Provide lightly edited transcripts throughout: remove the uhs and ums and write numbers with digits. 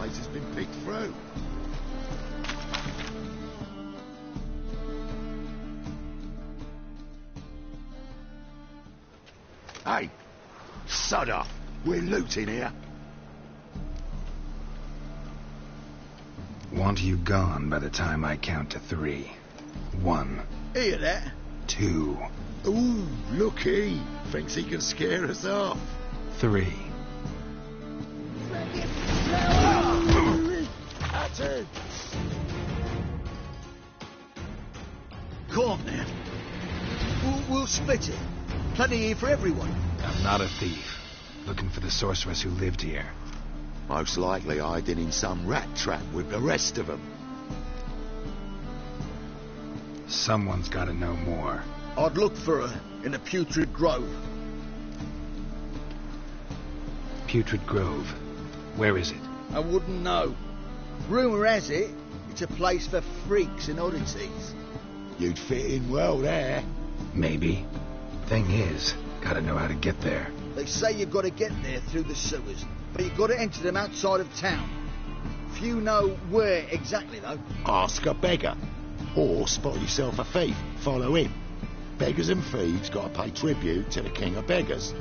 place has been picked through. Hey, sod off. We're looting here. Want you gone by the time I count to 3. 1. Hear that? 2. Ooh, look he. Thinks he can scare us off. 3. Calm now. We'll split it. Plenty here for everyone. I'm not a thief. Looking for the sorceress who lived here. Most likely hiding in some rat trap with the rest of them. Someone's got to know more. I'd look for her in the Putrid Grove. Putrid Grove. Where is it? I wouldn't know. Rumour has it, it's a place for freaks and oddities. You'd fit in well there. Maybe. Thing is, gotta know how to get there. They say you've got to get there through the sewers, but you've got to enter them outside of town. Few know where exactly, though. Ask a beggar. Or spot yourself a thief. Follow him. Beggars and thieves got to pay tribute to the king of beggars.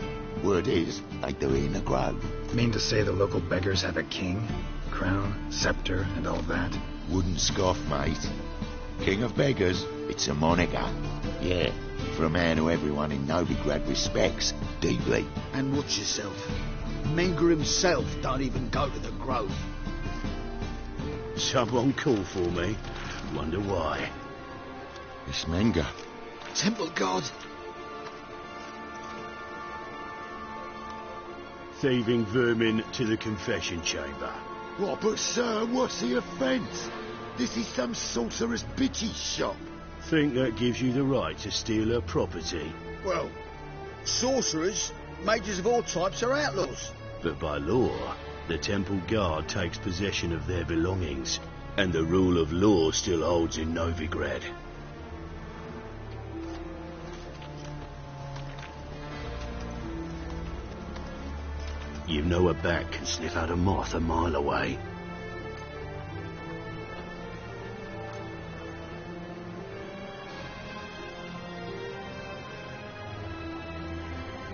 Word is, they do it in the grove. Mean to say the local beggars have a king, crown, scepter, and all that? Wouldn't scoff, mate. King of beggars, it's a moniker. Yeah, for a man who everyone in Novigrad respects deeply. And watch yourself. Menger himself don't even go to the grove. Someone called for me. Wonder why. It's Menger. Temple God. Thieving vermin to the confession chamber. What, but sir, what's the offence? This is some sorcerer's bitch's shop. Think that gives you the right to steal her property? Well, sorcerers, mages of all types are outlaws. But by law, the temple guard takes possession of their belongings, and the rule of law still holds in Novigrad. You know a bat can sniff out a moth a mile away.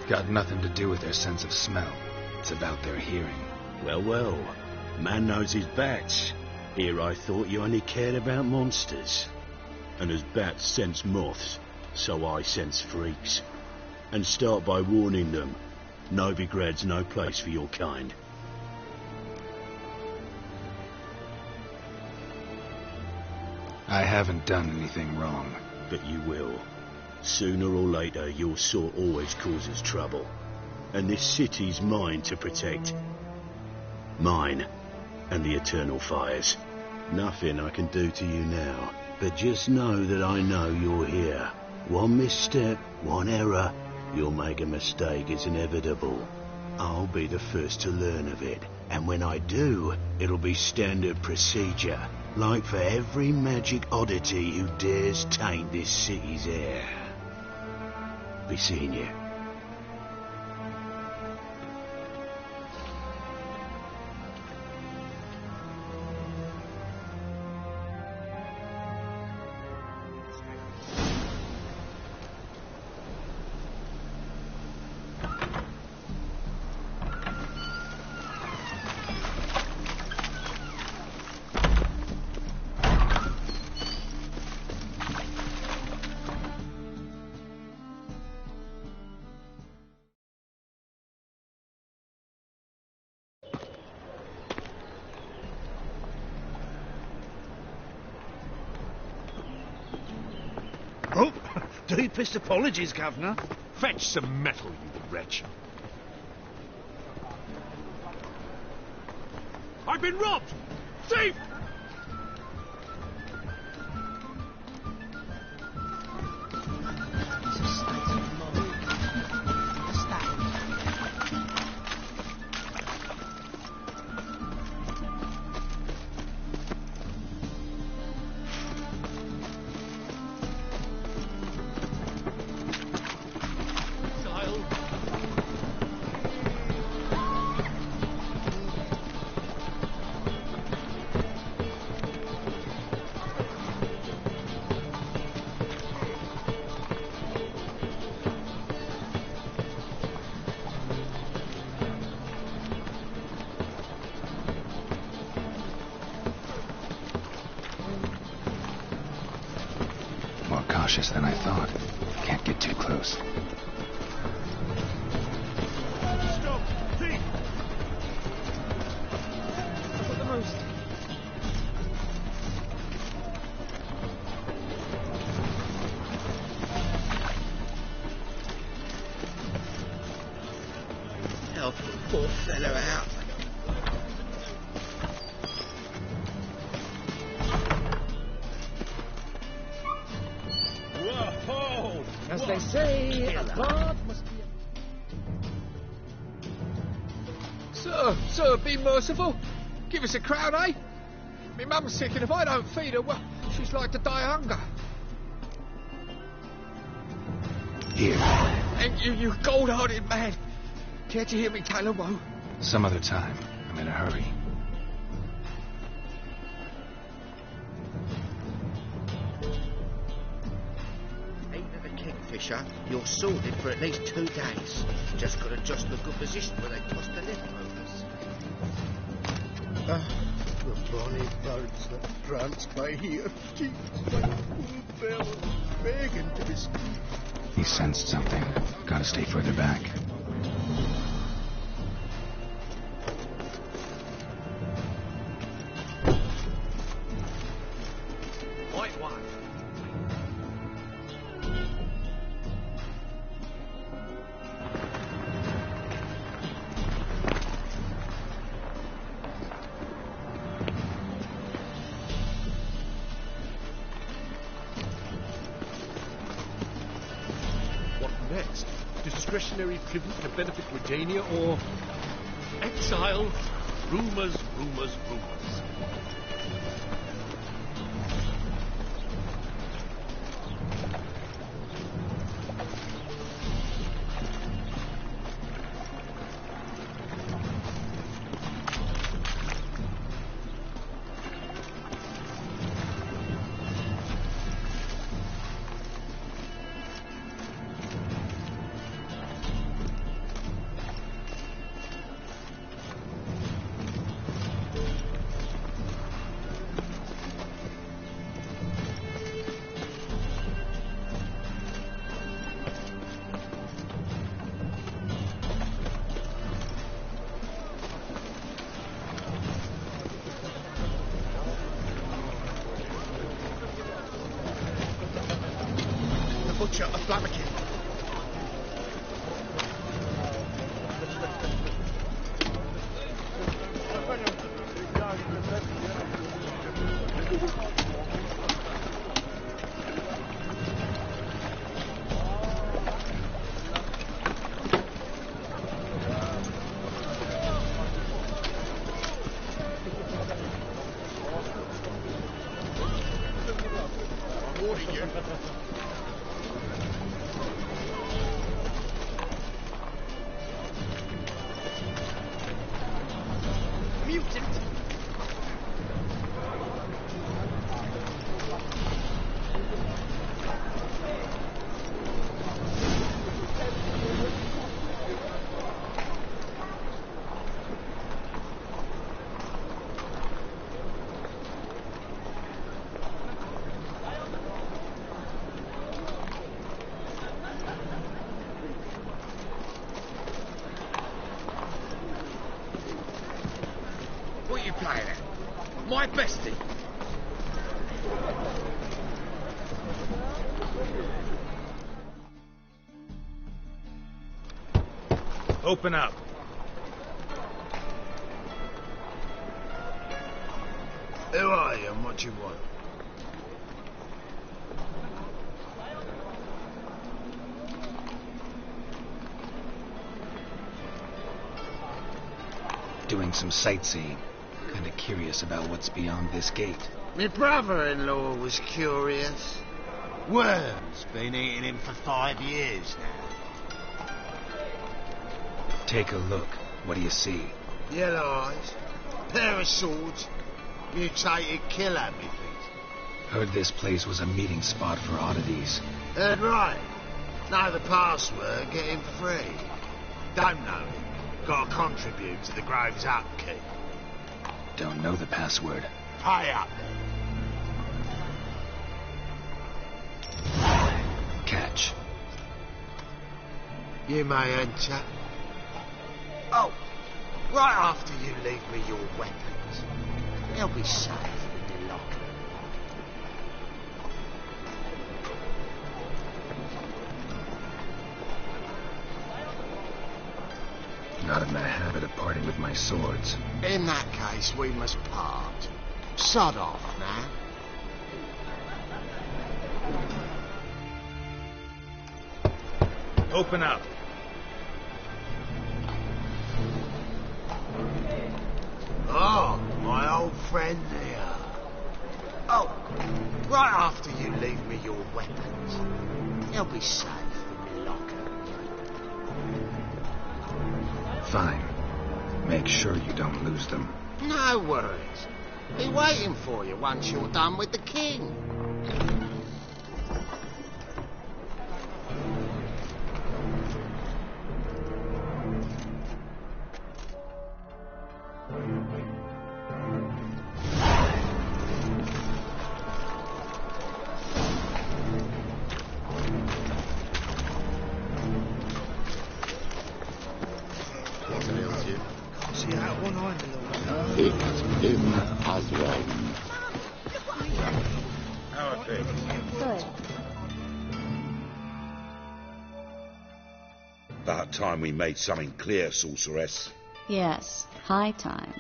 Got nothing to do with their sense of smell. It's about their hearing. Well, well. Man knows his bats. Here I thought you only cared about monsters. And as bats sense moths, so I sense freaks. And start by warning them. Novigrad's no place for your kind. I haven't done anything wrong. But you will. Sooner or later, your sort always causes trouble. And this city's mine to protect. Mine and the eternal fires. Nothing I can do to you now. But just know that I know you're here. One misstep, one error, you'll make a mistake, it's inevitable. I'll be the first to learn of it. And when I do, it'll be standard procedure. Like for every magic oddity who dares taint this city's air. Be seeing you. Oh, deepest apologies, Governor. Fetch some metal, you wretch. I've been robbed! Thief! cautious than I thought. Can't get too close. Stop! Thief! For the most. Help the poor fellow out. Whoa! As they say, a guard must be. Sir, be merciful. Give us a crown, eh? My mum's sick, and if I don't feed her, well, she's like to die of hunger. Here. And you gold-hearted man. Care to hear me tell a woe? Some other time. I'm in a hurry. Either the Kingfisher, you're sorted for at least 2 days. Just got to just look good position where they toss the leftovers. The bonny birds that prance by here. Jesus, poor fellow, begging to be squeezed. He sensed something. Gotta stay further back. White one. What next? Discretionary tribute to benefit Redania or exile? Rumors, rumors, rumors. Butcher of Blamakin. What are you playing at? My bestie. Open up. Who are you and what do you want? Doing some sightseeing. Kinda curious about what's beyond this gate. My brother-in-law was curious. Worm's been eating him for 5 years now. Take a look. What do you see? Yellow eyes, pair of swords, mutated killer, methinks. Heard this place was a meeting spot for oddities. Heard right. Know the password, get him free. Don't know him. Gotta contribute to the Grove's upkeep. Don't know the password. Pay up then. catch. You may enter. Oh, right after you leave me your weapons. They'll be safe in your locker. Not in the habit of parting with my swords. In that case, we must part. Sod off now. Open up. Oh, my old friend there. Oh, right after you leave me your weapons. They'll be safe in your locker. Fine. Make sure you don't lose them. No worries. Be waiting for you once you're done with the king. See that one eye, my lord? It's him as well. How are things? Good. About time we made something clear, sorceress. Yes, high time.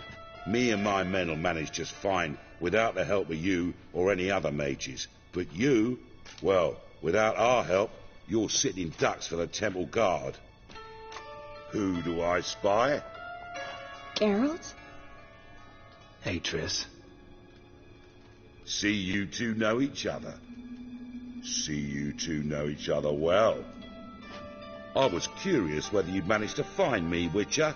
Me and my men will manage just fine without the help of you or any other mages. But you, well, without our help, you're sitting ducks for the temple guard. Who do I spy? Geralt? Hey, Triss. See you two know each other. See you two know each other well. I was curious whether you'd managed to find me, Witcher.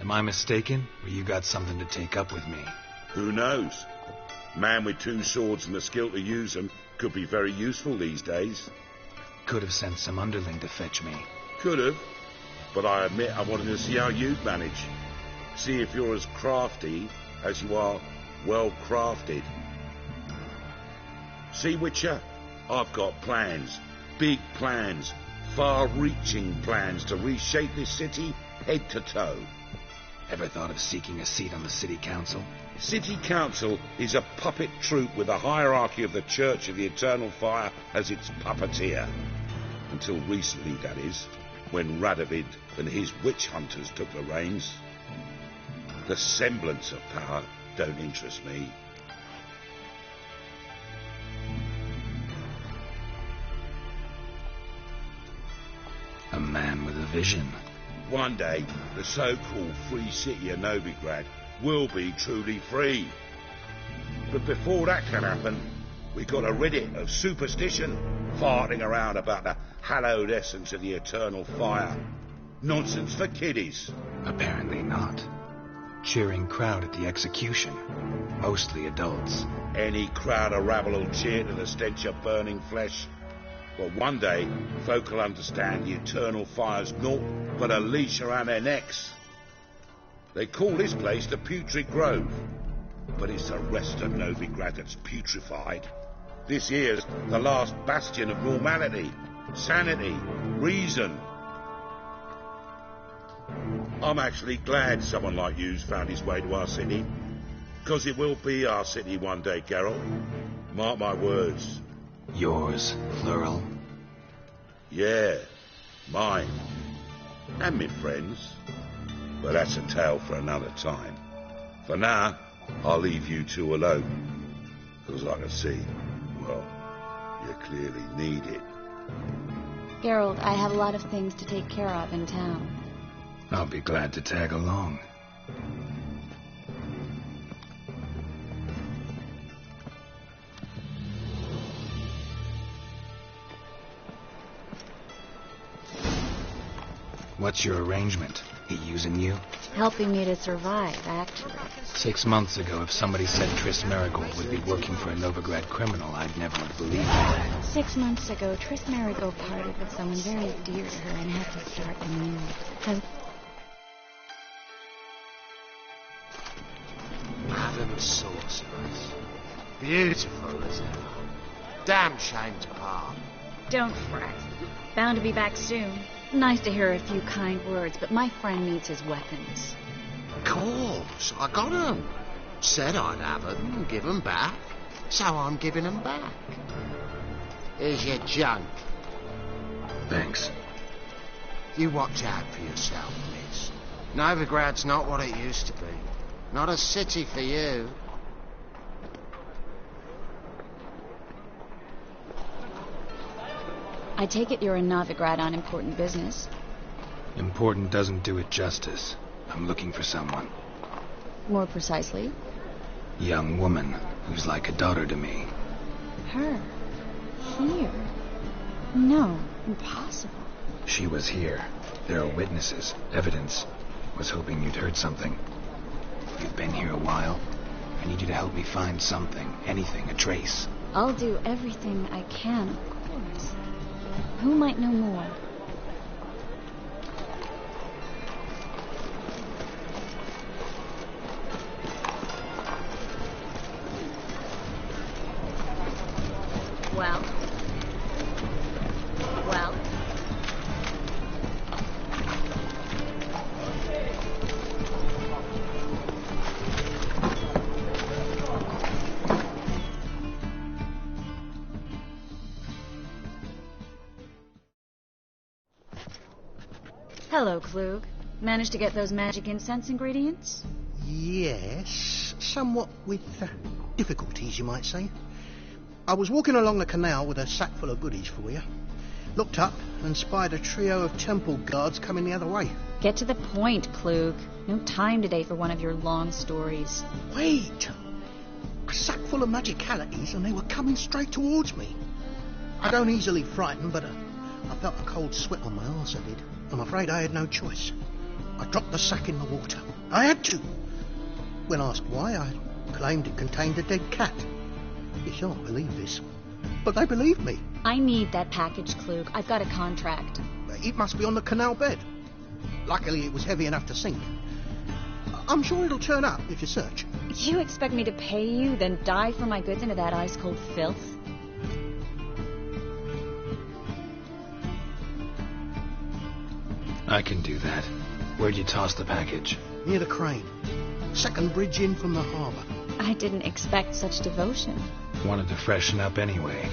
Am I mistaken, or you got something to take up with me? Who knows? Man with two swords and the skill to use them could be very useful these days. Could have sent some underling to fetch me. Could have, but I admit I wanted to see how you'd manage. See if you're as crafty as you are well crafted. See, Witcher, I've got plans, big plans, far-reaching plans to reshape this city head to toe. Ever thought of seeking a seat on the city council? City council is a puppet troupe with the hierarchy of the Church of the Eternal Fire as its puppeteer. Until recently, that is, when Radovid and his witch hunters took the reins. The semblance of power don't interest me. A man with a vision. One day, the so-called free city of Novigrad will be truly free. But before that can happen, we got to rid it of superstition, farting around about the hallowed essence of the eternal fire. Nonsense for kiddies. Apparently not. Cheering crowd at the execution. Mostly adults. Any crowd of rabble will cheer to the stench of burning flesh. But one day, folk will understand the eternal fire's naught but a leash around their necks. They call this place the Putrid Grove, but it's the rest of Novigrad that's putrefied. This here's the last bastion of normality, sanity, reason. I'm actually glad someone like you's found his way to our city, because it will be our city one day, Geralt. Mark my words. Yours, plural. Yeah, mine. And me friends. But that's a tale for another time. For now, I'll leave you two alone. Because I can see, well, you clearly need it. Geralt, I have a lot of things to take care of in town. I'll be glad to tag along. What's your arrangement? He using you? Helping me to survive, actually. 6 months ago, if somebody said Triss Marigold would be working for a Novigrad criminal, I'd never have believed it. 6 months ago, Triss Marigold parted with someone very dear to her and had to start anew. them sorcerers. Beautiful as ever. Damn shame to part. Don't fret. Bound to be back soon. Nice to hear a few kind words, but my friend needs his weapons. Of course, I got 'em. Said I'd have 'em and give 'em back. So I'm giving 'em back. Here's your junk. Thanks. You watch out for yourself, miss. Novigrad's not what it used to be. Not a city for you. I take it you're in Novigrad on important business. Important doesn't do it justice. I'm looking for someone. More precisely? Young woman who's like a daughter to me. Her? Here? No, impossible. She was here. There are witnesses, evidence. Was hoping you'd heard something. You've been here a while. I need you to help me find something, anything, a trace. I'll do everything I can, of course. Who might know more? Well? Hello, Klug. Managed to get those magic incense ingredients? Yes, somewhat with difficulties, you might say. I was walking along the canal with a sack full of goodies for you. Looked up and spied a trio of temple guards coming the other way. Get to the point, Klug. No time today for one of your long stories. Wait! A sack full of magicalities and they were coming straight towards me. I don't easily frighten, but I felt a cold sweat on my arse, I did. I'm afraid I had no choice. I dropped the sack in the water. I had to. When asked why, I claimed it contained a dead cat. You shan't believe this, but they believed me. I need that package, Klug. I've got a contract. It must be on the canal bed. Luckily, it was heavy enough to sink. I'm sure it'll turn up if you search. You expect me to pay you, then dive for my goods into that ice-cold filth? I can do that. Where'd you toss the package? Near the crane. Second bridge in from the harbour. I didn't expect such devotion. Wanted to freshen up anyway.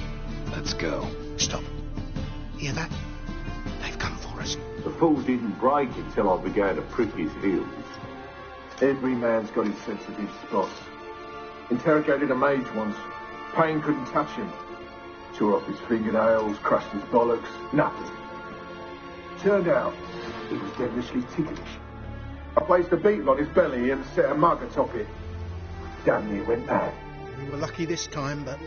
Let's go. Stop. Hear that? They've come for us. The fool didn't break until I began to prick his heels. Every man's got his sensitive spots. Interrogated a mage once. Pain couldn't touch him. Tore off his fingernails, crushed his bollocks. Nothing. Turned out, he was devilishly ticklish. I placed a beetle on his belly and set a mug atop it. Damn near went mad. We were lucky this time, but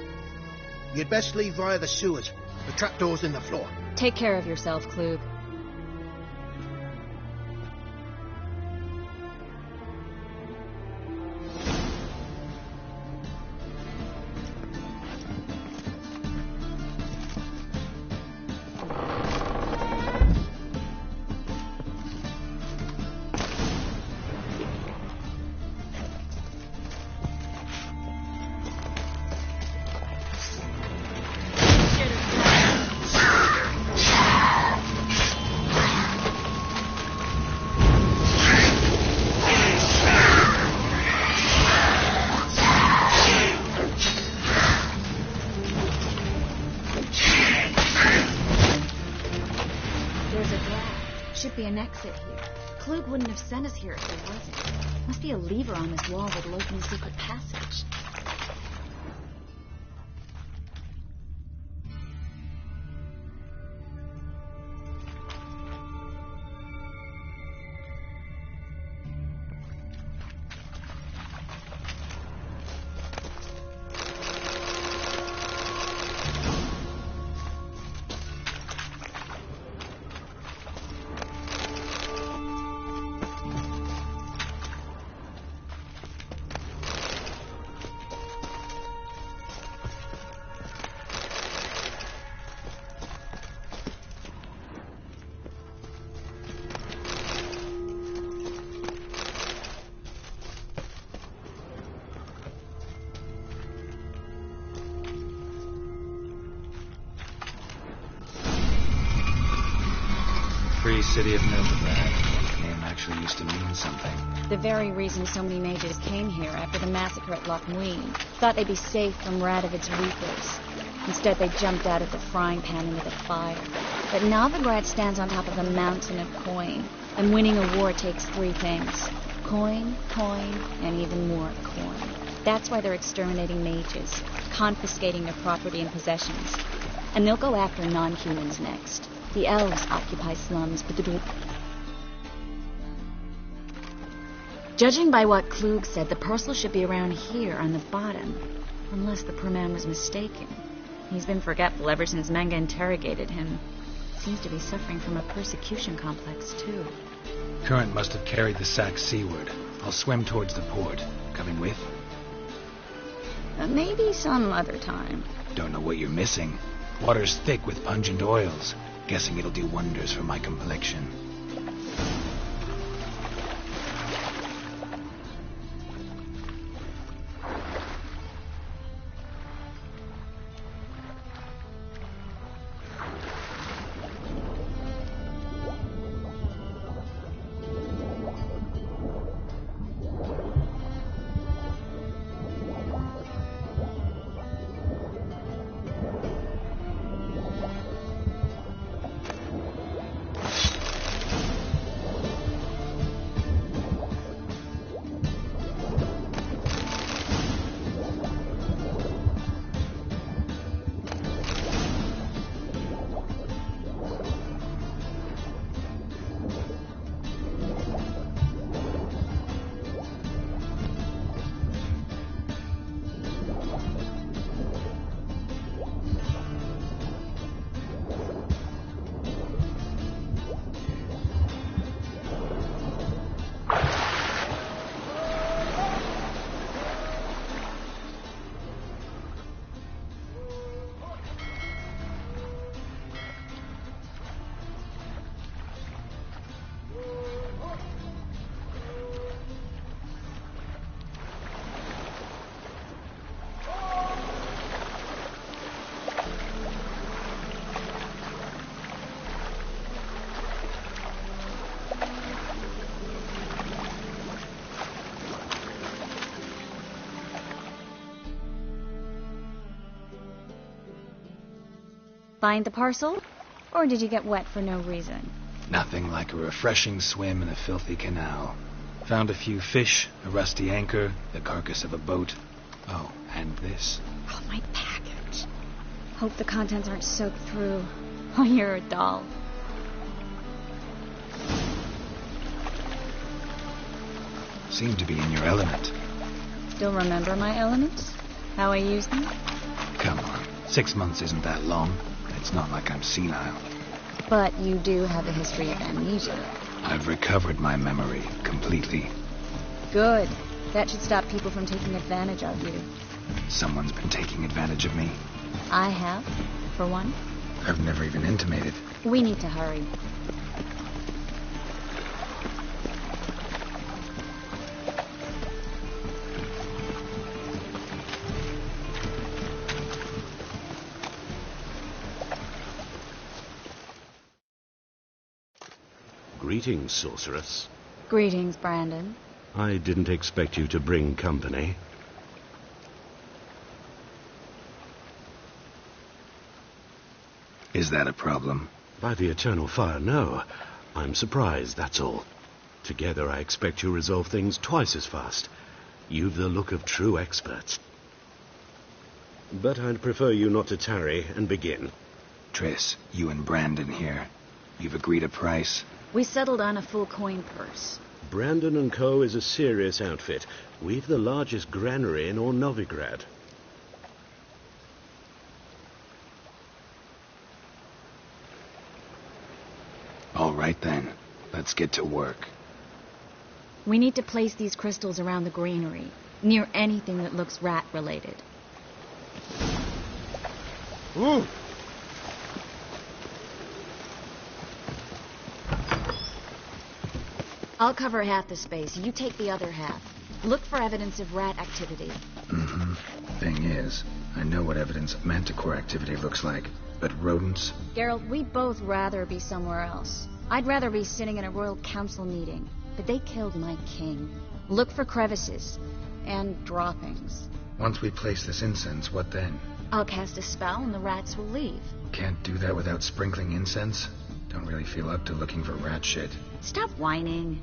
you'd best leave via the sewers. The trapdoor's in the floor. Take care of yourself, Klug. Should be an exit here. Klug wouldn't have sent us here if there wasn't. Must be a lever on this wall that'll open the secret passage. city of Novigrad. The name actually used to mean something. The very reason so many mages came here after the massacre at Loch Muin. Thought they'd be safe from Radovid's reapers. Instead, they jumped out of the frying pan into the fire. But Novigrad stands on top of a mountain of coin. And winning a war takes three things. Coin, and even more coin. That's why they're exterminating mages, confiscating their property and possessions. And they'll go after non-humans next. The elves occupy slums, but the... Judging by what Klug said, the parcel should be around here on the bottom. Unless the poor man was mistaken. He's been forgetful ever since Manga interrogated him. Seems to be suffering from a persecution complex, too. Current must have carried the sack seaward. I'll swim towards the port. Coming with? Maybe some other time. Don't know what you're missing. Water's thick with pungent oils. Guessing it'll do wonders for my complexion. Find the parcel? Or did you get wet for no reason? Nothing like a refreshing swim in a filthy canal. Found a few fish, a rusty anchor, the carcass of a boat. Oh, and this. Oh, my package. Hope the contents aren't soaked through. Oh, you're a doll. Seem to be in your element. Still remember my elements? How I use them? Come on. 6 months isn't that long. It's not like I'm senile. But you do have a history of amnesia. I've recovered my memory completely. Good. That should stop people from taking advantage of you. Someone's been taking advantage of me. I have, for one. I've never even intimated. We need to hurry. Greetings, sorceress. Greetings, Brandon. I didn't expect you to bring company. Is that a problem? By the eternal fire, no. I'm surprised, that's all. Together, I expect you resolve things twice as fast. You've the look of true experts. But I'd prefer you not to tarry and begin. Triss, you and Brandon here. You've agreed a price? We settled on a full coin purse. Brandon & Co. is a serious outfit. We've the largest granary in all Novigrad. All right, then. Let's get to work. We need to place these crystals around the granary, near anything that looks rat-related. Ooh! I'll cover half the space. You take the other half. Look for evidence of rat activity. Mm-hmm. Thing is, I know what evidence of manticore activity looks like, but rodents? Geralt, we'd both rather be somewhere else. I'd rather be sitting in a royal council meeting, but they killed my king. Look for crevices and droppings. Once we place this incense, what then? I'll cast a spell and the rats will leave. Can't do that without sprinkling incense? Don't really feel up to looking for rat shit. Stop whining.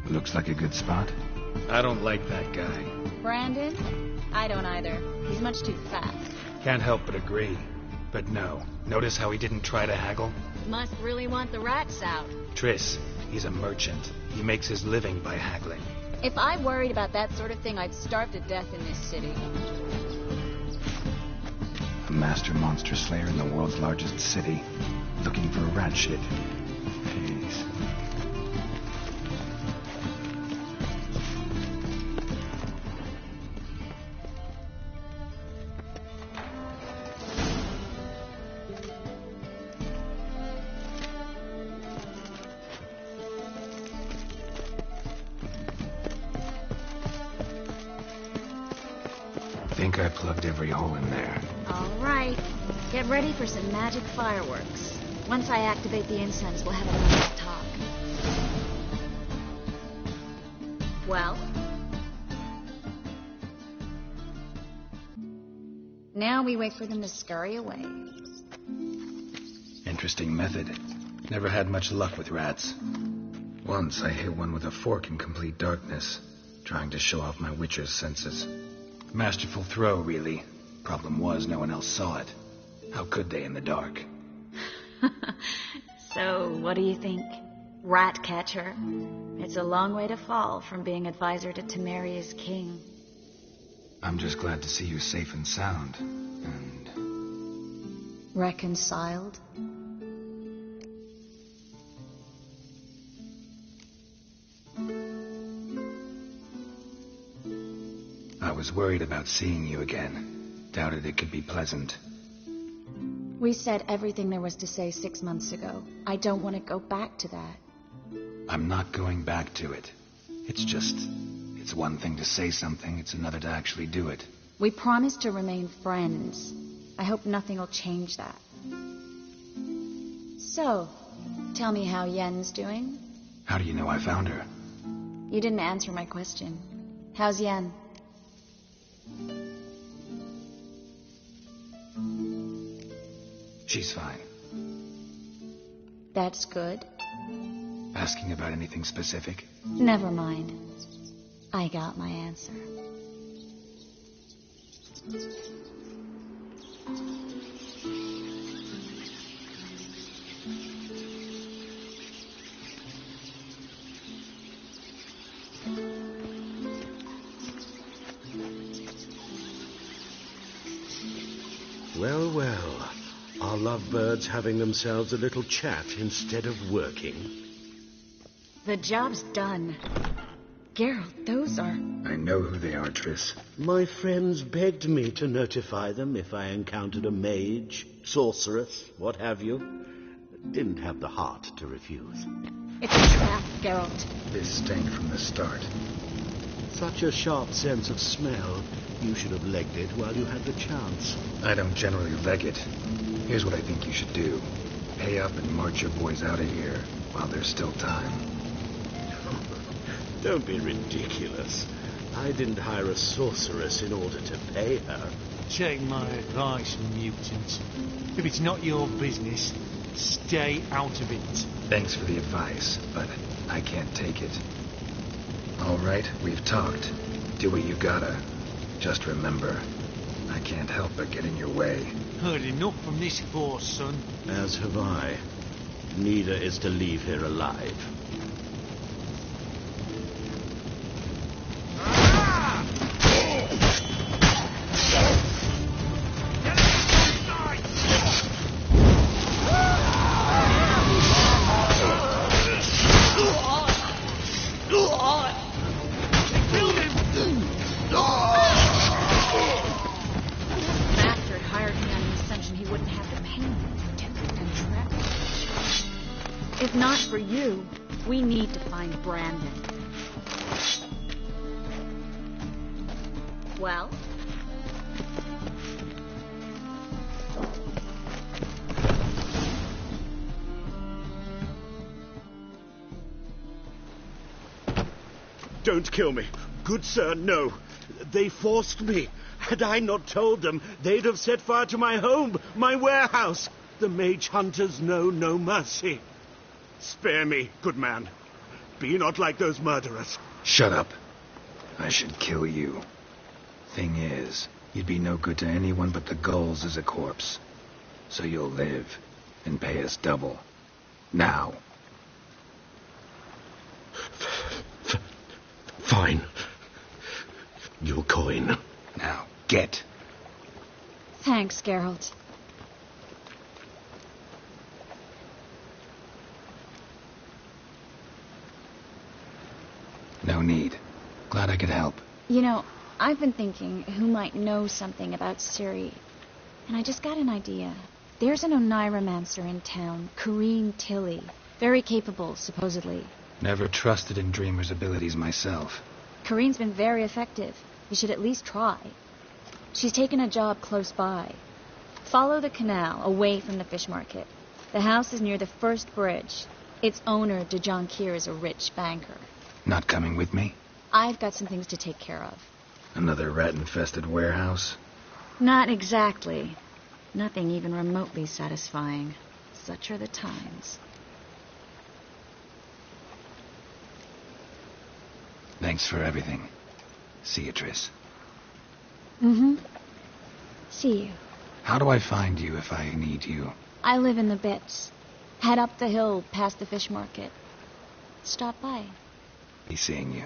Looks like a good spot. I don't like that guy. Brandon? I don't either. He's much too fat. Can't help but agree. But no. Notice how he didn't try to haggle? Must really want the rats out. Triss, he's a merchant. He makes his living by haggling. If I worried about that sort of thing, I'd starve to death in this city. A master monster slayer in the world's largest city. Looking for rat shit. Jeez. Think I plugged every hole in there. All right. Get ready for some magic fireworks. Once I activate the incense, we'll have a nice talk. Well? Now we wait for them to scurry away. Interesting method. Never had much luck with rats. Once I hit one with a fork in complete darkness, trying to show off my witcher's senses. Masterful throw, really. Problem was, no one else saw it. How could they in the dark? So, what do you think? Rat catcher? It's a long way to fall from being advisor to Temeria's king. I'm just glad to see you safe and sound. And... reconciled? I was worried about seeing you again. Doubted it could be pleasant. We said everything there was to say 6 months ago. I don't want to go back to that. I'm not going back to it. It's one thing to say something, it's another to actually do it. We promised to remain friends. I hope nothing will change that. So, tell me how Yen's doing? How do you know I found her? You didn't answer my question. How's Yen? She's fine. That's good. Asking about anything specific? Never mind. I got my answer. Well, well. Are lovebirds having themselves a little chat instead of working? The job's done. Geralt, those are... I know who they are, Triss. My friends begged me to notify them if I encountered a mage, sorceress, what have you. Didn't have the heart to refuse. It's a trap, Geralt. This stank from the start. Such a sharp sense of smell. You should have legged it while you had the chance. I don't generally leg it. Here's what I think you should do. Pay up and march your boys out of here while there's still time. Don't be ridiculous. I didn't hire a sorceress in order to pay her. Take my advice, mutant. If it's not your business, stay out of it. Thanks for the advice, but I can't take it. All right, we've talked. Do what you gotta. Just remember, I can't help but get in your way. Heard enough from this force, son. As have I. Neither is to leave here alive. If not for you, we need to find Brandon. Well? Don't kill me. Good sir, no. They forced me. Had I not told them, they'd have set fire to my home, my warehouse. The mage hunters know no mercy. Spare me, good man. Be not like those murderers. Shut up. I should kill you. Thing is, you'd be no good to anyone but the gulls as a corpse. So you'll live and pay us double. Now. Fine. Your coin. Now, get. Thanks, Geralt. No need. Glad I could help. You know, I've been thinking who might know something about Ciri. And I just got an idea. There's an Oneiromancer in town, Corrine Tilly. Very capable, supposedly. Never trusted in Dreamer's abilities myself. Corrine's been very effective. You should at least try. She's taken a job close by. Follow the canal, away from the fish market. The house is near the first bridge. Its owner, DeJohn Keir, is a rich banker. Not coming with me? I've got some things to take care of. Another rat-infested warehouse? Not exactly. Nothing even remotely satisfying. Such are the times. Thanks for everything. See you, Triss. Mm-hmm. See you. How do I find you if I need you? I live in the bits. Head up the hill past the fish market. Stop by. Be seeing you.